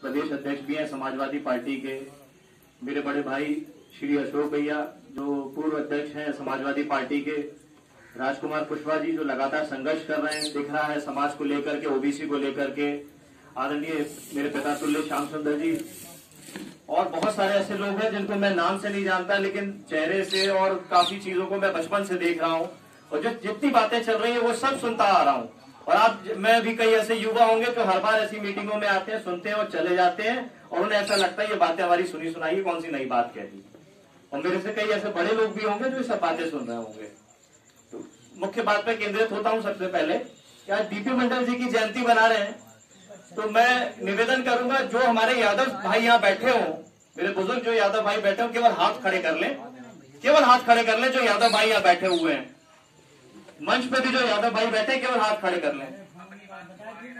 प्रदेश अध्यक्ष भी हैं समाजवादी पार्टी के, मेरे बड़े भाई श्री अशोक भैया जो पूर्व अध्यक्ष हैं समाजवादी पार्टी के, राजकुमार कुशवाहा जी जो लगातार संघर्ष कर रहे हैं, दिख रहा है समाज को लेकर के, ओबीसी को लेकर के, आदरणीय मेरे पिता तुल्य श्याम सुंदर जी, और बहुत सारे ऐसे लोग हैं जिनको मैं नाम से नहीं जानता लेकिन चेहरे से और काफी चीजों को मैं बचपन से देख रहा हूँ, और जो जितनी बातें चल रही है वो सब सुनता आ रहा हूँ। और आप मैं भी कई ऐसे युवा होंगे जो हर बार ऐसी मीटिंगों में आते हैं, सुनते हैं और चले जाते हैं, और उन्हें ऐसा लगता है ये बातें हमारी सुनी सुनाई कौन सी नई बात कह दी। और मेरे से कई ऐसे बड़े लोग भी होंगे जो ये सब बातें सुन रहे होंगे। तो मुख्य बात पे केंद्रित होता हूँ। सबसे पहले कि आज बीपी मंडल जी की जयंती बना रहे हैं, तो मैं निवेदन करूंगा जो हमारे यादव भाई यहाँ बैठे हो, मेरे बुजुर्ग जो यादव भाई बैठे हो, केवल हाथ खड़े कर लें, केवल हाथ खड़े कर लें जो यादव भाई यहाँ बैठे हुए हैं। मंच पे भी जो यादव भाई बैठे हैं केवल हाथ खड़े कर लें।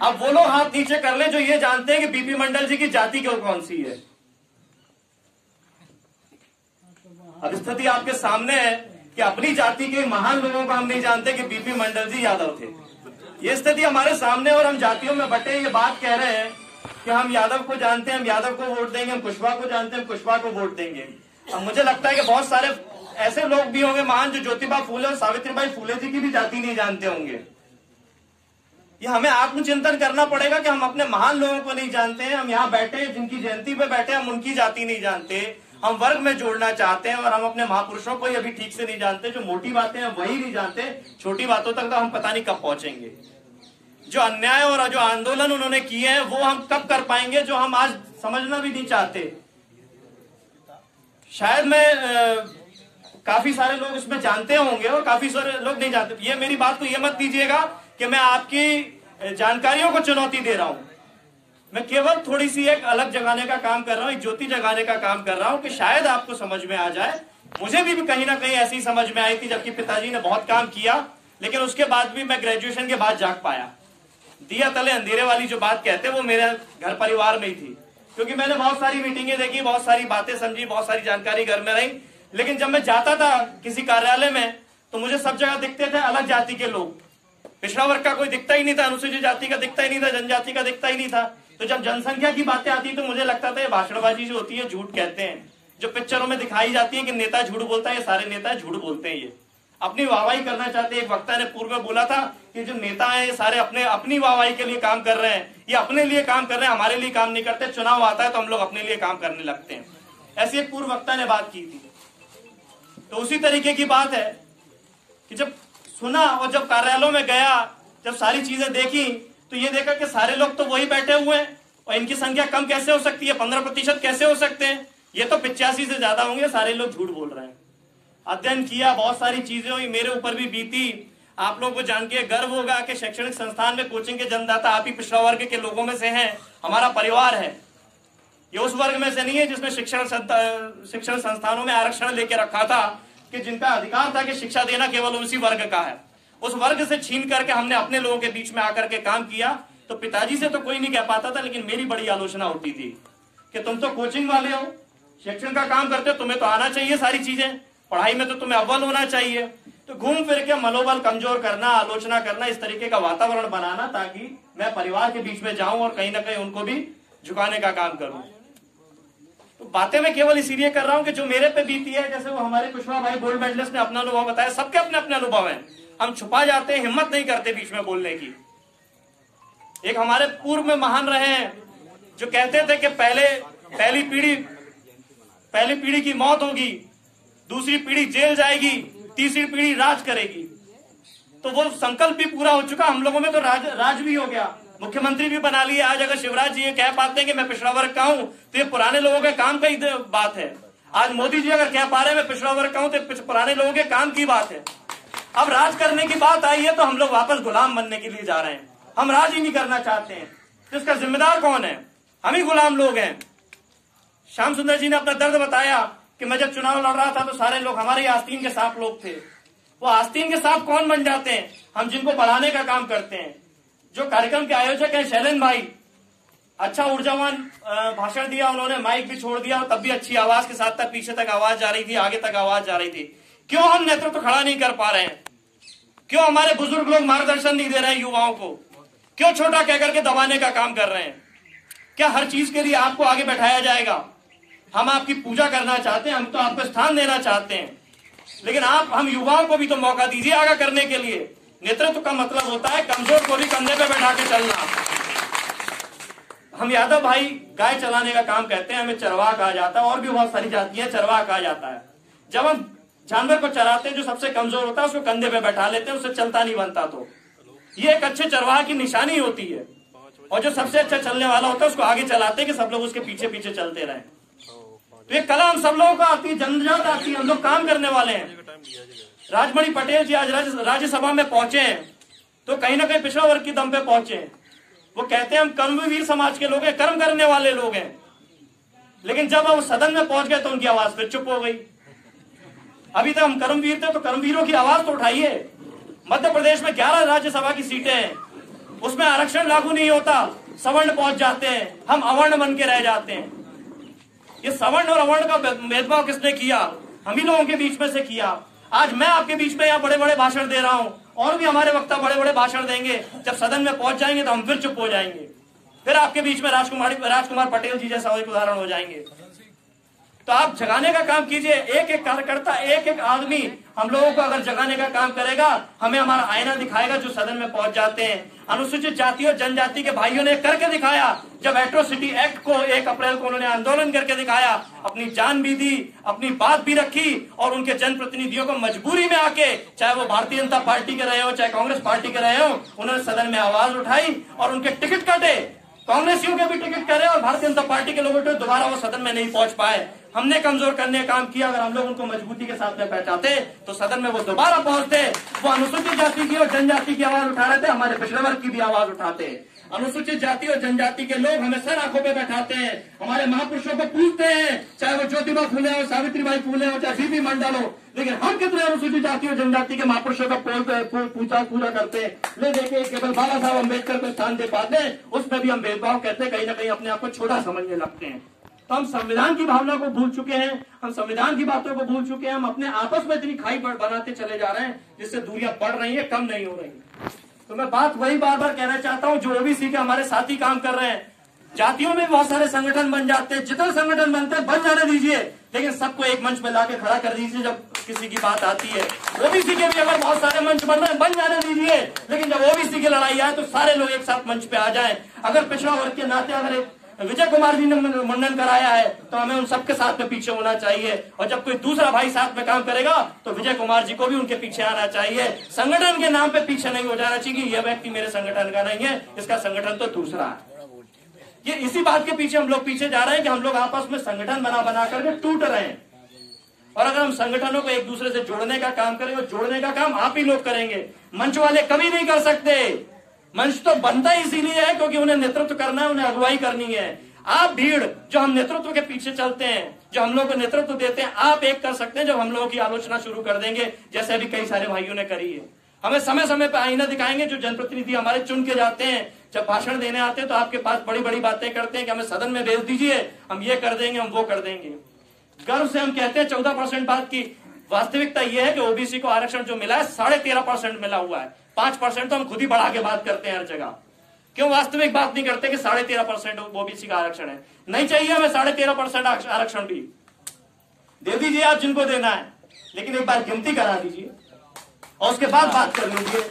अब वो लोग हाथ नीचे कर लें जो ये जानते हैं कि बीपी मंडल जी की जाति क्यों कौन सी है। अब स्थिति आपके सामने है कि अपनी जाति के महान लोगों को हम नहीं जानते कि बीपी मंडल जी यादव थे। ये स्थिति हमारे सामने, और हम जातियों में बटे ये बात कह रहे हैं कि हम यादव को जानते हैं, हम यादव को वोट देंगे, हम कुशवाहा को जानते हैं, हम कुशवाहा को वोट देंगे। अब मुझे लगता है कि बहुत सारे ऐसे लोग भी होंगे महान जो ज्योतिबा फूले और सावित्रीबाई फूले जी की भी जाति नहीं जानते होंगे। ये हमें आत्मचिंतन करना पड़ेगा कि हम अपने महान लोगों को नहीं जानते हैं। हम यहाँ बैठे जिनकी जयंती पे बैठे, हम उनकी जाति नहीं जानते, हम वर्ग में जोड़ना चाहते हैं, और हम अपने महापुरुषों को अभी ठीक से नहीं जानते। जो मोटी बातें हैं वही नहीं जानते, छोटी बातों तक तो हम पता नहीं कब पहुंचेंगे। जो अन्याय और जो आंदोलन उन्होंने किए हैं वो हम कब कर पाएंगे, जो हम आज समझना भी नहीं चाहते। शायद मैं काफी सारे लोग इसमें जानते होंगे और काफी सारे लोग नहीं जानते। ये मेरी बात को ये मत दीजिएगा कि मैं आपकी जानकारियों को चुनौती दे रहा हूं। मैं केवल थोड़ी सी एक अलग जगाने का काम कर रहा हूं, एक ज्योति जगाने का काम कर रहा हूं कि शायद आपको समझ में आ जाए। मुझे भी कहीं ना कहीं ऐसी समझ में आई थी, जबकि पिताजी ने बहुत काम किया, लेकिन उसके बाद भी मैं ग्रेजुएशन के बाद जाग पाया। दिया तले अंधेरे वाली जो बात कहते वो मेरे घर परिवार में ही थी, क्योंकि मैंने बहुत सारी मीटिंगें देखी, बहुत सारी बातें समझी, बहुत सारी जानकारी घर में रही। लेकिन जब मैं जाता था किसी कार्यालय में तो मुझे सब जगह दिखते थे अलग जाति के लोग। पिछड़ा वर्ग का कोई दिखता ही नहीं था, अनुसूचित जाति का दिखता ही नहीं था, जनजाति का दिखता ही नहीं था। तो जब जनसंख्या की बातें आती तो मुझे लगता था ये भाषणबाजी जो होती है, झूठ कहते हैं। जो पिक्चरों में दिखाई जाती है कि नेता झूठ बोलता है, ये सारे नेता झूठ बोलते हैं, ये अपनी वाहवाही करना चाहते हैं। एक वक्ता ने पूर्व में बोला था कि जो नेता हैं ये सारे अपनी वाहवाही के लिए काम कर रहे हैं, ये अपने लिए काम कर रहे हैं, हमारे लिए काम नहीं करते। चुनाव आता है तो हम लोग अपने लिए काम करने लगते हैं। ऐसी एक पूर्व वक्ता ने बात की थी। तो उसी तरीके की बात है कि जब सुना और जब कार्यालयों में गया, जब सारी चीजें देखी, तो ये देखा कि सारे लोग तो वही बैठे हुए हैं, और इनकी संख्या कम कैसे हो सकती है, 15% कैसे हो सकते हैं, ये तो 85 से ज्यादा होंगे, सारे लोग झूठ बोल रहे हैं। अध्ययन किया, बहुत सारी चीजें हुई, मेरे ऊपर भी बीती। आप लोगों को जान के गर्व होगा कि शैक्षणिक संस्थान में कोचिंग के जन्मदाता आप ही पिछड़ा वर्ग के लोगों में से हैं, हमारा परिवार है। ये उस वर्ग में से नहीं है जिसने शिक्षण संस्थानों में आरक्षण लेके रखा था कि जिनका अधिकार था कि शिक्षा देना केवल उसी वर्ग का है। उस वर्ग से छीन करके हमने अपने लोगों के बीच में आकर के काम किया। तो पिताजी से तो कोई नहीं कह पाता था, लेकिन मेरी बड़ी आलोचना होती थी कि तुम तो कोचिंग वाले हो, शिक्षण का काम करते हो, तुम्हें तो आना चाहिए सारी चीजें, पढ़ाई में तो तुम्हें अव्वल होना चाहिए। तो घूम फिर के मनोबल कमजोर करना, आलोचना करना, इस तरीके का वातावरण बनाना ताकि मैं परिवार के बीच में जाऊं और कहीं ना कहीं उनको भी झुकाने का काम करूं। तो बातें मैं केवल इसीलिए कर रहा हूं कि जो मेरे पे बीती है, जैसे वो हमारे कुशवाहा भाई गोल्ड मेडलिस्ट ने अपना अनुभव बताया, सबके अपने अपने अनुभव हैं। हम छुपा जाते हैं, हिम्मत नहीं करते बीच में बोलने की। एक हमारे पूर्व में महान रहे हैं जो कहते थे कि पहली पीढ़ी की मौत होगी, दूसरी पीढ़ी जेल जाएगी, तीसरी पीढ़ी राज करेगी। तो वो संकल्प भी पूरा हो चुका, हम लोगों में तो राज भी हो गया, मुख्यमंत्री भी बना लिए। आज अगर शिवराज जी ये कह पाते हैं कि मैं पिछड़ा वर्ग का हूं, तो ये पुराने लोगों के काम की बात है। आज मोदी जी अगर कह पा रहे हैं मैं पिछड़ा वर्ग का हूं, तो पुराने लोगों के काम की बात है। अब राज करने की बात आई है तो हम लोग वापस गुलाम बनने के लिए जा रहे हैं। हम राज ही नहीं करना चाहते हैं, तो इसका जिम्मेदार कौन है? हम ही गुलाम लोग हैं। श्याम सुंदर जी ने अपना दर्द बताया कि मैं जब चुनाव लड़ रहा था तो सारे लोग हमारे आस्तीन के सांप लोग थे। वो आस्तीन के सांप कौन बन जाते हैं? हम जिनको बढ़ाने का काम करते हैं। जो कार्यक्रम के आयोजक हैं शैलेंद्र भाई, अच्छा ऊर्जावान भाषण दिया उन्होंने, माइक भी छोड़ दिया, तब भी अच्छी आवाज के साथ तक पीछे तक आवाज जा रही थी, आगे तक आवाज जा रही थी। क्यों हम नेतृत्व खड़ा नहीं कर पा रहे हैं? क्यों हमारे बुजुर्ग लोग मार्गदर्शन नहीं दे रहे हैं युवाओं को? क्यों छोटा कहकर के दबाने का काम कर रहे हैं? क्या हर चीज के लिए आपको आगे बैठाया जाएगा? हम आपकी पूजा करना चाहते हैं, हम तो आपको स्थान देना चाहते हैं, लेकिन आप हम युवाओं को भी तो मौका दीजिए आगे करने के लिए। नेतृत्व का मतलब होता है कमजोर को भी कंधे पे बैठा के चलना। हम यादव भाई गाय चलाने का काम कहते हैं, हमें चरवाह कहा जाता है, और भी बहुत सारी जातियां चरवाह कहा जाता है। जब हम जानवर को चराते हैं, जो सबसे कमजोर होता है उसको कंधे पे बैठा लेते हैं, उससे चलता नहीं बनता, तो ये एक अच्छे चरवाह की निशानी होती है। और जो सबसे अच्छा चलने वाला होता है उसको आगे चलाते हैं कि सब लोग उसके पीछे पीछे चलते रहें। तो ये कला हम सब लोगों को आती है, जन्मजात आती है, हम लोग काम करने वाले हैं। राजमणि पटेल जी आज राज्यसभा में पहुंचे हैं तो कहीं ना कहीं पिछड़ा वर्ग की दम पे पहुंचे हैं। वो कहते हैं हम कर्मवीर समाज के लोग हैं, कर्म करने वाले लोग हैं, लेकिन जब वो सदन में पहुंच गए तो उनकी आवाज फिर चुप हो गई। अभी तक हम कर्मवीर थे तो कर्मवीरों की आवाज तो उठाइए। मध्य प्रदेश में 11 राज्यसभा की सीटें हैं, उसमें आरक्षण लागू नहीं होता, सवर्ण पहुंच जाते हैं, हम अवर्ण बन के रह जाते हैं। ये सवर्ण और अवर्ण का भेदभाव किसने किया? हम ही लोगों के बीच में से किया। आज मैं आपके बीच में यहाँ बड़े बड़े भाषण दे रहा हूं, और भी हमारे वक्ता बड़े बड़े भाषण देंगे, जब सदन में पहुंच जाएंगे तो हम फिर चुप हो जाएंगे, फिर आपके बीच में राजकुमार पटेल जी जैसा एक उदाहरण हो जाएंगे। तो आप जगाने का काम कीजिए, एक एक कार्यकर्ता, एक एक आदमी हम लोगों को अगर जगाने का काम करेगा, हमें हमारा आईना दिखाएगा जो सदन में पहुंच जाते हैं। अनुसूचित जाति और जनजाति के भाइयों ने करके दिखाया, जब एट्रोसिटी एक्ट को 1 अप्रैल को उन्होंने आंदोलन करके दिखाया, अपनी जान भी दी, अपनी बात भी रखी, और उनके जनप्रतिनिधियों को मजबूरी में आके, चाहे वो भारतीय जनता पार्टी के रहे हो चाहे कांग्रेस पार्टी के रहे हो, उन्होंने सदन में आवाज उठाई और उनके टिकट काटे। कांग्रेसियों के भी टिकट करे और भारतीय जनता पार्टी के लोगों को दोबारा वो सदन में नहीं पहुंच पाए। हमने कमजोर करने का काम किया, अगर हम लोग उनको मजबूती के साथ में पहचाते तो सदन में वो दोबारा पहुंचते। वो अनुसूचित जाति की और जनजाति की आवाज उठा रहे थे, हमारे पिछड़े वर्ग की भी आवाज उठाते। अनुसूचित जाति और जनजाति के लोग हमें सर आंखों पे बैठाते हैं, हमारे महापुरुषों को पूछते हैं, चाहे वो ज्योतिबा फुले हो, सावित्रीबाई फुले हो, चाहे बीबी मंडल हो, लेकिन हम कितने अनुसूचित जाति और जनजाति के महापुरुषों का पूजा करते हैं। ले देखे केवल बाबा साहब अम्बेडकर को स्थान दे पाते हैं, उसमें भी हम भेदभाव कहते हैं, कहीं ना कहीं अपने आप को छोटा समझने लगते हैं। तो हम संविधान की भावना को भूल चुके हैं, हम संविधान की बातों को भूल चुके हैं, हम अपने आपस में इतनी खाई बनाते चले जा रहे हैं जिससे दूरियां बढ़ रही है, कम नहीं हो रही। तो मैं बात वही बार बार कहना चाहता हूं, जो ओबीसी के हमारे साथी काम कर रहे हैं, जातियों में बहुत सारे संगठन बन जाते हैं, जितने संगठन बनते हैं बन जाने दीजिए, लेकिन सबको एक मंच पे लाके खड़ा कर दीजिए जब किसी की बात आती है। ओबीसी के भी अगर बहुत सारे मंच बन रहे हैं, बन जाने दीजिए, लेकिन जब ओबीसी की लड़ाई आए तो सारे लोग एक साथ मंच पे आ जाए। अगर पिछड़ा वर्ग के नाते अगर विजय कुमार जी ने मंडन कराया है तो हमें उन सबके साथ में पीछे होना चाहिए, और जब कोई दूसरा भाई साथ में काम करेगा तो विजय कुमार जी को भी उनके पीछे आना चाहिए। संगठन के नाम पे पीछे नहीं हो जाना चाहिए, यह व्यक्ति मेरे संगठन का नहीं है, इसका संगठन तो दूसरा है। ये इसी बात के पीछे हम लोग पीछे जा रहे हैं कि हम लोग आपस में संगठन बना करके टूट रहे हैं। और अगर हम संगठनों को एक दूसरे से जोड़ने का काम करेंगे, जोड़ने का काम आप ही लोग करेंगे, मंच वाले कभी नहीं कर सकते। मंच तो बनता ही इसीलिए है क्योंकि उन्हें नेतृत्व करना है, उन्हें अगुवाई करनी है। आप भीड़ जो हम नेतृत्व के पीछे चलते हैं, जो हम लोगों को नेतृत्व देते हैं, आप एक कर सकते हैं जब हम लोगों की आलोचना शुरू कर देंगे, जैसे अभी कई सारे भाइयों ने करी है। हमें समय समय पर आईना दिखाएंगे, जो जनप्रतिनिधि हमारे चुन के जाते हैं, जब भाषण देने आते हैं तो आपके पास बड़ी बड़ी बातें करते हैं कि हमें सदन में भेज दीजिए, हम ये कर देंगे, हम वो कर देंगे। गर्व से हम कहते हैं 14% बात की, वास्तविकता यह है कि ओबीसी को आरक्षण जो मिला है 13.5% मिला हुआ है। 5% तो हम खुद ही बढ़ा के बात करते हैं हर जगह। क्यों वास्तविक बात नहीं करते कि 13.5% ओबीसी का आरक्षण है? नहीं चाहिए हमें 13.5% आरक्षण भी दे दीजिए आप जिनको देना है, लेकिन एक बार गिनती करा दीजिए और उसके बाद बात कर लीजिए।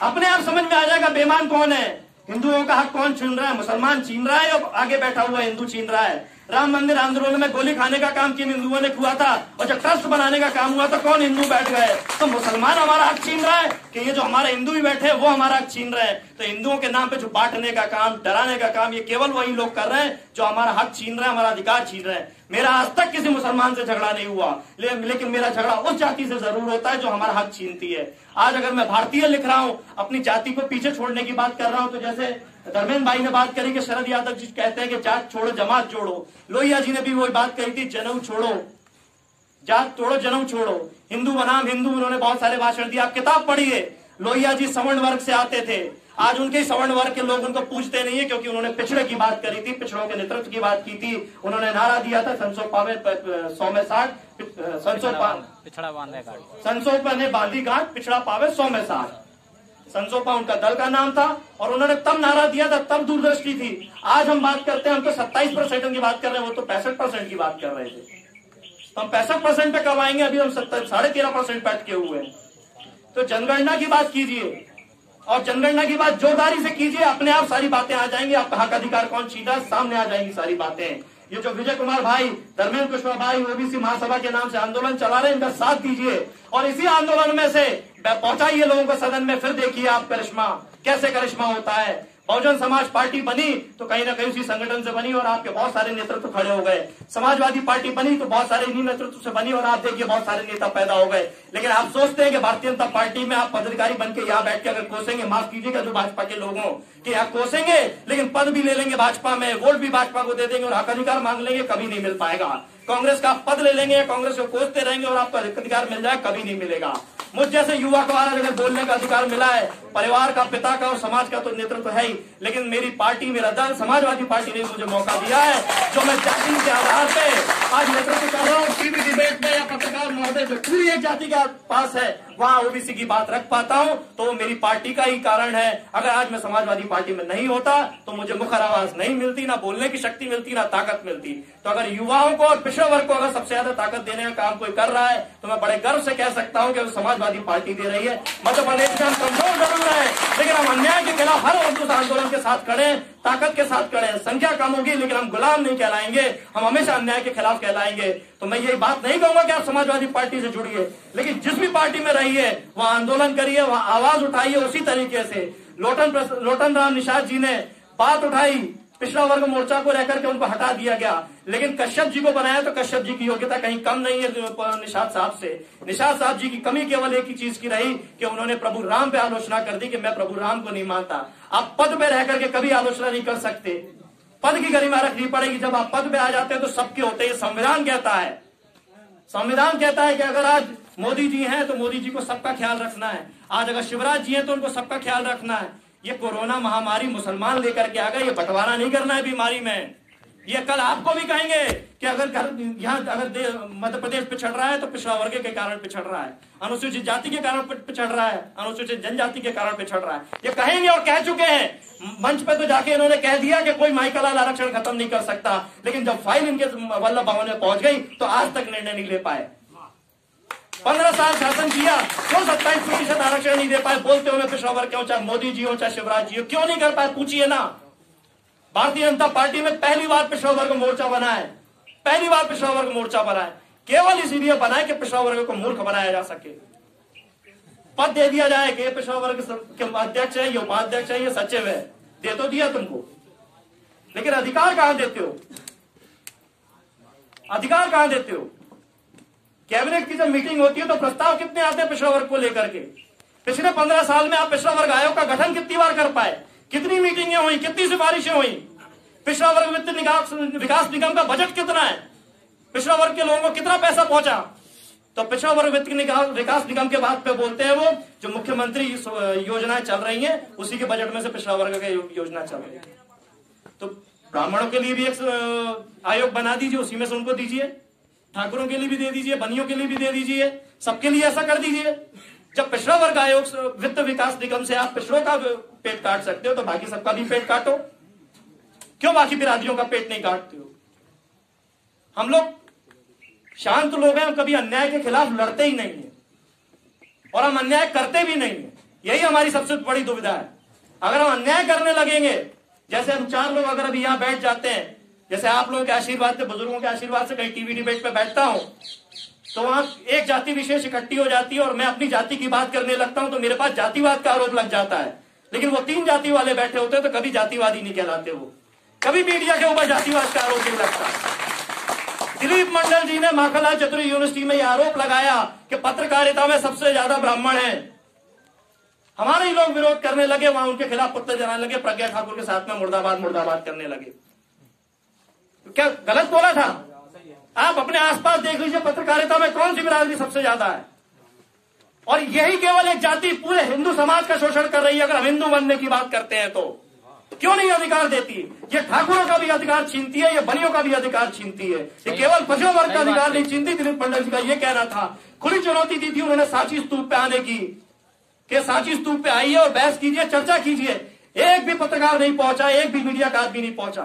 अपने आप समझ में आ जाएगा बेईमान कौन है, हिंदुओं का हक कौन छीन रहा है। मुसलमान छीन रहा है और आगे बैठा हुआ हिंदू छीन रहा है। राम मंदिर आंदोलन में गोली खाने का काम किन हिंदुओं ने हुआ था, और जब ट्रस्ट बनाने का काम हुआ तो कौन हिंदू बैठ गए? तो मुसलमान हमारा हक छीन रहा है कि ये जो हमारे हिंदू भी बैठे हैं वो हमारा हक छीन रहे हैं। तो हिंदुओं के नाम पे जो बांटने का काम, डराने का काम, ये केवल वही लोग कर रहे हैं जो हमारा हक छीन रहे हैं, हमारा अधिकार छीन रहे हैं। मेरा आज तक किसी मुसलमान से झगड़ा नहीं हुआ, लेकिन मेरा झगड़ा उस जाति से जरूर होता है जो हमारा हक छीनती है। आज अगर मैं भारतीय लिख रहा हूं, अपनी जाति को पीछे छोड़ने की बात कर रहा हूं, तो जैसे धर्मेंद्र भाई ने बात करी कि शरद यादव जी कहते हैं कि जात छोड़ो जमात जोड़ो, लोहिया जी ने भी वही बात कही थी, जनेऊ छोड़ो जात तोड़ो जनेऊ छोड़ो, हिंदू बनाम हिंदू, उन्होंने बहुत सारे भाषण दिए। आप किताब पढ़िए, लोहिया जी सवर्ण वर्ग से आते थे, आज उनके सवर्ण वर्ग के लोग उनको पूछते नहीं है क्योंकि उन्होंने पिछड़े की बात करी थी, पिछड़ों के नेतृत्व की बात की थी। उन्होंने नारा दिया था 100 पावे 100 में 60, 100 ने बांधी गांठ, पिछड़ा पावे 100 में 60। संसोपा उनका दल का नाम था और उन्होंने तब नारा दिया था, तब दूरदृष्टि थी। आज हम बात करते हैं, हम तो 27% की बात कर रहे हैं, वो तो 65% की बात कर रहे थे। तो हम 65% पे कब आएंगे? अभी हम 13.5% पे अटके हुए हैं। तो जनगणना की बात कीजिए और जनगणना की बात जोरदारी से कीजिए, अपने आप सारी बातें आ जाएंगी। आपका हक अधिकार कौन छीना, सामने आ जाएंगी सारी बातें। ये जो विजय कुमार भाई, धर्मेंद्र कुशवाहा भाई ओबीसी महासभा के नाम से आंदोलन चला रहे हैं, इनका साथ दीजिए और इसी आंदोलन में से पहुंचाइए लोगों को सदन में। फिर देखिए आप करिश्मा, कैसे करिश्मा होता है। बहुजन समाज पार्टी बनी तो कहीं ना कहीं उसी संगठन से बनी और आपके बहुत सारे नेतृत्व खड़े हो गए। समाजवादी पार्टी बनी तो बहुत सारे इन्हीं नेतृत्व से बनी और आप देखिए बहुत सारे नेता पैदा हो गए। लेकिन आप सोचते हैं कि भारतीय जनता पार्टी में आप पदाधिकारी बन के यहाँ बैठ के अगर कोसेंगे, माफ कीजिएगा जो भाजपा के लोगों कि यहाँ कोसेंगे, लेकिन पद भी ले लेंगे भाजपा में, वोट भी भाजपा को दे देंगे और हक अधिकार मांग लेंगे, कभी नहीं मिल पाएगा। कांग्रेस का पद ले लेंगे, कांग्रेस को कोसते रहेंगे और आपको हक अधिकार मिल जाए, कभी नहीं मिलेगा। मुझ जैसे युवा को आज अगर बोलने का अधिकार मिला है, परिवार का, पिता का और समाज का तो नेतृत्व है ही, लेकिन मेरी पार्टी, मेरा दल समाजवादी पार्टी ने मुझे मौका दिया है, जो मैं जाति के आधार पे आज नेतृत्व कर रहा हूँ। टीवी डिबेट में या पत्रकार महोदय जो पूरी एक जाति के पास है, वहां ओबीसी की बात रख पाता हूं तो वो मेरी पार्टी का ही कारण है। अगर आज मैं समाजवादी पार्टी में नहीं होता तो मुझे मुखर आवाज नहीं मिलती, ना बोलने की शक्ति मिलती, ना ताकत मिलती। तो अगर युवाओं को और पिछड़े वर्ग को अगर सबसे ज्यादा ताकत देने का काम कोई कर रहा है तो मैं बड़े गर्व से कह सकता हूं कि समाजवादी पार्टी दे रही है। मध्य प्रदेश में हम कमजोर जरूर है, लेकिन हम अन्याय के खिलाफ हर उस आंदोलन के साथ खड़े हैं, ताकत के साथ खड़े हैं। संख्या कम होगी लेकिन हम गुलाम नहीं कहलाएंगे, हम हमेशा अन्याय के खिलाफ कहलाएंगे। तो मैं यही बात नहीं कहूंगा कि आप समाजवादी पार्टी से जुड़िए, लेकिन जिस भी पार्टी में रहिए वहां आंदोलन करिए, वहां आवाज उठाइए। उसी तरीके से लोटन राम निषाद जी ने बात उठाई, पिछड़ा वर्ग मोर्चा को रह करके उनको हटा दिया गया, लेकिन कश्यप जी को बनाया तो कश्यप जी की योग्यता कहीं कम नहीं है निषाद साहब से। निषाद साहब जी की कमी केवल एक ही चीज की रही कि उन्होंने प्रभु राम पे आलोचना कर दी कि मैं प्रभु राम को नहीं मानता। आप पद पे रह करके कभी आलोचना नहीं कर सकते, पद की गरिमा रखनी पड़ेगी। जब आप पद पे आ जाते हैं तो सबके होते हैं। संविधान कहता है, संविधान कहता है कि अगर आज मोदी जी हैं तो मोदी जी को सबका ख्याल रखना है, आज अगर शिवराज जी हैं तो उनको सबका ख्याल रखना है। ये कोरोना महामारी मुसलमान लेकर के आ गए, ये बंटवारा नहीं करना है बीमारी में। ये कल आपको भी कहेंगे कि अगर यहाँ अगर मध्य प्रदेश पिछड़ रहा है तो पिछड़ा वर्ग के कारण पिछड़ रहा है, अनुसूचित जाति के कारण पिछड़ रहा है, अनुसूचित जनजाति के कारण पिछड़ रहा है। ये कहेंगे और कह चुके हैं मंच पे, तो जाके इन्होंने कह दिया कि कोई माइकलाल आरक्षण खत्म नहीं कर सकता, लेकिन जब फाइल इनके वल्लभ भवन में पहुंच गई तो आज तक निर्णय नहीं ले पाए। 15 साल शासन किया, क्यों 27% आरक्षण नहीं दे पाए? बोलते हुए पिछड़ा वर्ग क्यों, चाहे मोदी जी हो चाहे शिवराज जी हो, क्यों नहीं कर पाए? पूछिए ना। भारतीय जनता पार्टी में पहली बार पिछड़ा वर्ग मोर्चा बना है, पहली बार पिछड़ा वर्ग मोर्चा बना है, केवल इसीलिए बना है कि पिछड़ा वर्ग को मूर्ख बनाया जा सके। पद दे दिया जाए कि पिछड़ा वर्ग के अध्यक्ष है, ये उपाध्यक्ष है, ये सचिव है, दे तो दिया तुमको, लेकिन अधिकार कहां देते हो? अधिकार कहां देते हो? कैबिनेट की जब मीटिंग होती है तो प्रस्ताव कितने आते हैं पिछड़ा वर्ग को लेकर के? पिछले 15 साल में आप पिछड़ा वर्ग आयोग का गठन कितनी बार कर पाए? कितनी मीटिंगें हुई, कितनी सिफारिशें हुई? पिछड़ा वर्ग वित्त विकास निगम का बजट कितना है? पिछड़ा वर्ग के लोगों को कितना पैसा पहुंचा? तो पिछड़ा वर्ग वित्त विकास निगम के बात पे बोलते हैं वो जो मुख्यमंत्री योजनाएं चल रही हैं उसी के बजट में से पिछड़ा वर्ग की योजना चल रही है। तो ब्राह्मणों के लिए भी एक आयोग बना दीजिए, उसी में से उनको दीजिए, ठाकुरों के लिए भी दे दीजिए, बनियों के लिए भी दे दीजिए, सबके लिए ऐसा कर दीजिए। जब पिछड़ा वर्ग आयोग वित्त विकास निगम से आप पिछड़ों का पेट काट सकते हो तो बाकी सबका भी पेट काटो, क्यों बाकी बिरादरियों का पेट नहीं काटते हो? हम लोग शांत लोग हैं, हम कभी अन्याय के खिलाफ लड़ते ही नहीं है और हम अन्याय करते भी नहीं है। यही हमारी सबसे बड़ी दुविधा है। अगर हम अन्याय करने लगेंगे, जैसे हम 4 लोग अगर अभी यहां बैठ जाते हैं, जैसे आप लोगों के आशीर्वाद से, बुजुर्गों के आशीर्वाद से कहीं टीवी डिबेट पे बैठता हूं तो वहां एक जाति विशेष इकट्ठी हो जाती है और मैं अपनी जाति की बात करने लगता हूं तो मेरे पास जातिवाद का आरोप लग जाता है। लेकिन वो 3 जाति वाले बैठे होते हैं तो कभी जातिवादी नहीं कहलाते, वो कभी मीडिया के ऊपर जातिवाद का आरोप नहीं लगता। दिलीप मंडल जी ने माखनलाल चतुर्वेदी यूनिवर्सिटी में यह आरोप लगाया कि पत्रकारिता में सबसे ज्यादा ब्राह्मण है। हमारे ही लोग विरोध करने लगे, वहां उनके खिलाफ पत्र जलाने लगे, प्रज्ञा ठाकुर के साथ में मुर्दाबाद मुर्दाबाद करने लगे। क्या गलत बोला था? आप अपने आसपास देख लीजिए, पत्रकारिता में कौन सी बिरादरी सबसे ज्यादा है? और यही केवल एक जाति पूरे हिंदू समाज का शोषण कर रही है। अगर हम हिंदू बनने की बात करते हैं तो क्यों नहीं अधिकार देती? ये ठाकुरों का भी अधिकार छीनती है, ये बनियों का भी अधिकार छीनती है, ये केवल पिछड़ा वर्ग का अधिकार नहीं छीनती। दिलीप मंडल जी का ये कहना था, खुली चुनौती दी थी उन्होंने सांची स्तूप पे आने की कि सांची स्तूप पे आइए और बहस कीजिए, चर्चा कीजिए। एक भी पत्रकार नहीं पहुंचा, एक भी मीडिया का आदमी नहीं पहुंचा।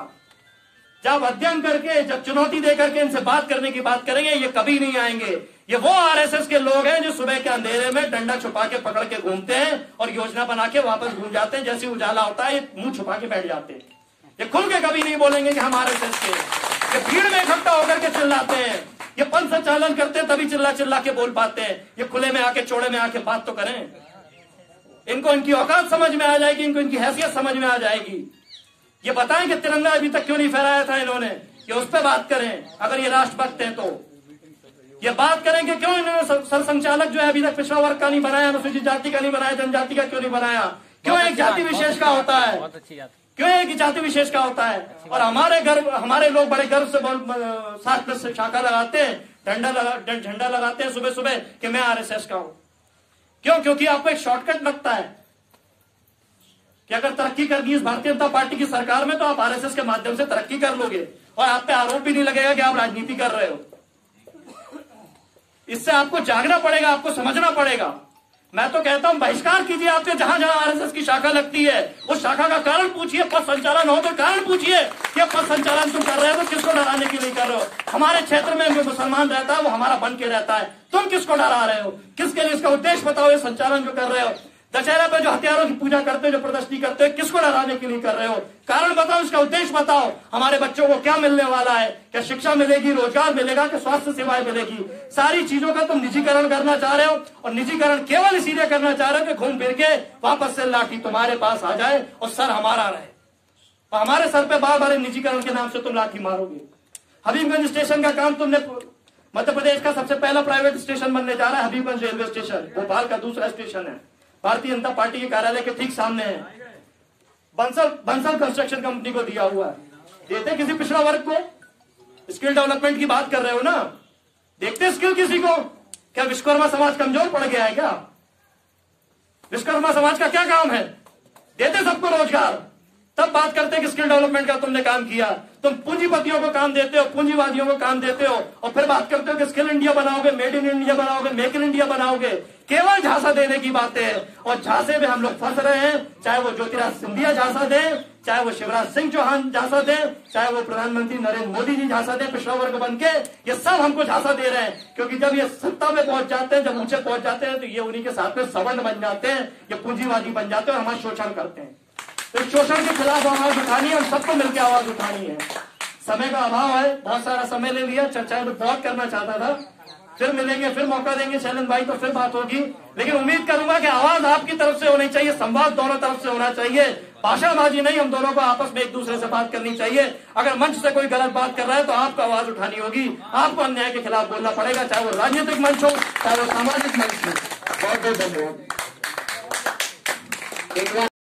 जब अध्ययन करके, जब चुनौती दे करके इनसे बात करने की बात करेंगे, ये कभी नहीं आएंगे। ये वो आरएसएस के लोग हैं जो सुबह के अंधेरे में डंडा छुपा के पकड़ के घूमते हैं और योजना बना के वापस घूम जाते हैं। जैसे उजाला होता है ये मुंह छुपा के बैठ जाते हैं। ये खुल के कभी नहीं बोलेंगे कि हम आरएसएस के। ये भीड़ में इकट्ठा होकर के चिल्लाते हैं, ये पंथ संचालन करते हैं, तभी चिल्ला चिल्ला के बोल पाते हैं। ये खुले में आके, चौड़े में आके बात तो करें। इनको इनकी औकात समझ में आ जाएगी, इनको इनकी हैसियत समझ में आ जाएगी। ये बताएं कि तिरंगा अभी तक क्यों नहीं फहराया था इन्होंने, कि उस पर बात करें। अगर ये राष्ट्रभक्त हैं तो ये बात करें कि क्यों इन्होंने सरसंचालक जो है अभी तक पिछड़ा वर्ग का नहीं बनाया, अनुसूचित जाति का नहीं बनाया, जनजाति का क्यों नहीं बनाया, क्यों एक जाति विशेष का होता है, क्यों एक जाति विशेष का होता है। और हमारे लोग बड़े गर्व से साथ में शाखा लगाते हैं, झंडा लगाते हैं सुबह सुबह कि मैं आरएसएस का हूं। क्यों? क्योंकि आपको एक शॉर्टकट लगता है कि अगर तरक्की करनी इस भारतीय जनता पार्टी की सरकार में तो आप आरएसएस के माध्यम से तरक्की कर लोगे और आप पे आरोप भी नहीं लगेगा कि आप राजनीति कर रहे हो। इससे आपको जागना पड़ेगा, आपको समझना पड़ेगा। मैं तो कहता हूं बहिष्कार कीजिए आपके, जहां जहां आरएसएस की शाखा लगती है उस शाखा का कारण पूछिए। पद संचालन हो तो कारण पूछिए कि पद संचालन तुम कर रहे हो तो किसको डराने के लिए कर रहे हो। हमारे क्षेत्र में जो मुसलमान रहता है वो हमारा बन के रहता है, तुम किसको डरा रहे हो, किसके लिए इसका उद्देश्य बताओ। ये संचालन जो कर रहे हो, दशहरा पे जो हथियारों की पूजा करते हो, जो प्रदर्शनी करते हो, किसको डराने के लिए कर रहे हो, कारण बताओ, इसका उद्देश्य बताओ। हमारे बच्चों को क्या मिलने वाला है, क्या शिक्षा मिलेगी, रोजगार मिलेगा, क्या स्वास्थ्य सेवाएं मिलेगी। सारी चीजों का तुम निजीकरण करना चाह रहे हो और निजीकरण केवल इसीलिए करना चाह रहे हो कि घूम फिर के वापस से लाठी तुम्हारे पास आ जाए और सर हमारा रहे। और हमारे सर पे बार बार निजीकरण के नाम से तुम लाठी मारोगे। हबीबगंज स्टेशन का काम तुमने, मध्य प्रदेश का सबसे पहला प्राइवेट स्टेशन बनने जा रहा है हबीबगंज रेलवे स्टेशन, भोपाल का दूसरा स्टेशन है, भारतीय जनता पार्टी के कार्यालय के ठीक सामने है। बंसल कंस्ट्रक्शन कंपनी को दिया हुआ है। देते किसी पिछड़ा वर्ग को? स्किल डेवलपमेंट की बात कर रहे हो ना, देखते स्किल किसी को? क्या विश्वकर्मा समाज कमजोर पड़ गया है क्या? विश्वकर्मा समाज का क्या काम है? देते सबको रोजगार, तब बात करते हैं कि स्किल डेवलपमेंट का तुमने काम किया। तुम पूंजीपतियों को काम देते हो, पूंजीवादियों को काम देते हो और फिर बात करते हो कि स्किल इंडिया बनाओगे, मेड इन इंडिया बनाओगे, मेक इन इंडिया बनाओगे। केवल झांसा देने की बातें हैं और झांसे में हम लोग फंस रहे हैं। चाहे वो ज्योतिराज सिंधिया झांसा दे, चाहे वो शिवराज सिंह चौहान झांसा दे, चाहे वो प्रधानमंत्री नरेंद्र मोदी जी झांसा दे पिछड़ा वर्ग बन के, ये सब हमको झांसा दे रहे हैं। क्योंकि जब ये सत्ता में पहुंच जाते हैं, जब ऊंचे पहुंच जाते हैं, तो ये उन्हीं के साथ में सवर्ण बन जाते हैं, ये पूंजीवादी बन जाते हैं और हमारा शोषण करते हैं। तो शोषण के खिलाफ आवाज उठानी है, हम सबको मिलकर आवाज उठानी है। समय का अभाव है, बहुत सारा समय ले लिया, चर्चाएं तो बहुत करना चाहता था। फिर मिलेंगे, फिर मौका देंगे शैलेंद्र भाई, तो फिर बात होगी। लेकिन उम्मीद करूंगा कि आवाज आपकी तरफ से होनी चाहिए, संवाद दोनों तरफ से होना चाहिए, भाषाबाजी नहीं। हम दोनों को आपस में एक दूसरे से बात करनी चाहिए। अगर मंच से कोई गलत बात कर रहा है तो आपको आवाज उठानी होगी, आपको अन्याय के खिलाफ बोलना पड़ेगा, चाहे वो राजनीतिक मंच हो, चाहे वो सामाजिक मंच हो। बहुत बहुत धन्यवाद।